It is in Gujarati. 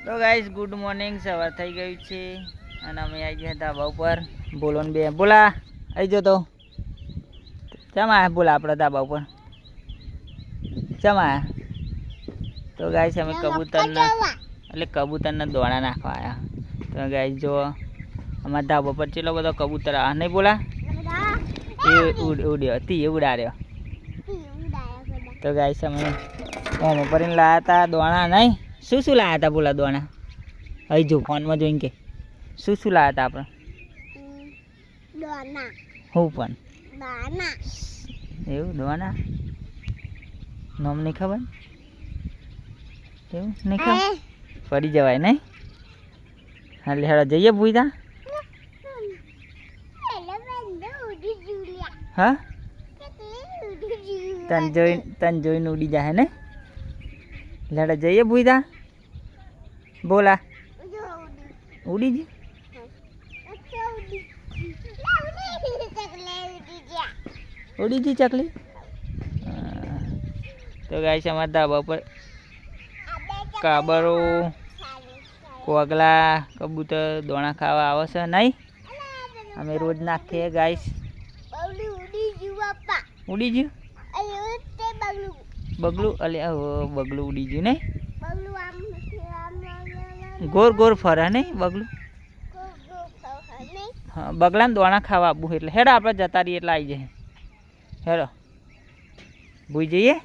તો ગાઈસ ગુડ મોર્નિંગ, સવાર થઈ ગયું છે અને અમે આવી ગયા ધાબા ઉપર. બોલો ને બે બોલા આવી જો તો ચમ આયા બોલા આપણા ધાબા ઉપર ચમ આયા? તો ગાઈસ અમે કબૂતરના એટલે કબૂતરના દોણા નાખવા આવ્યા. તો ગાઈસ જો અમારા ધાબા પર ચેટલો બધો કબૂતર આ નહીં બોલા એ ઉડ્યો તી ઉડા રહ્યો. તો ગાઈસ અમે ઓમ ભરીને લાયા હતા દોણા. નહીં શું શું લાયા હતા બોલા દોણા? અહીં જો ફોનમાં જોઈને કે શું લાયા હતા આપણે? દોણા. હું પણ દોણા. એવું દોણા નામ નહીં ખબર? એવું નહીં ખબર? ફરી જવાય નહીં? હાલે હેડો જઈએ ભૂઈતા. હા તન જોઈને ઉડી જાય ને? લેડો જઈએ ભૂઈતા. બોલા ઉડી જી ઉડી જી ચકલી. તો ગાઈસ અમારા ધાબા પર કાબરો કોગલા કબૂતર દોણા ખાવા આવે છે નહીં? અમે રોજ નાખીએ ગાઈસ. ઉડી ગયું બગલું? અલે બગલું ઉડી ગયું નહીં? ગોર ગોર ફરે નહીં બગલું? હા બગલાને દોણા ખાવા આપવું એટલે હેડો આપણે જતા રહીએ એટલે આવી જાય. હેડો ભૂઈ જઈએ.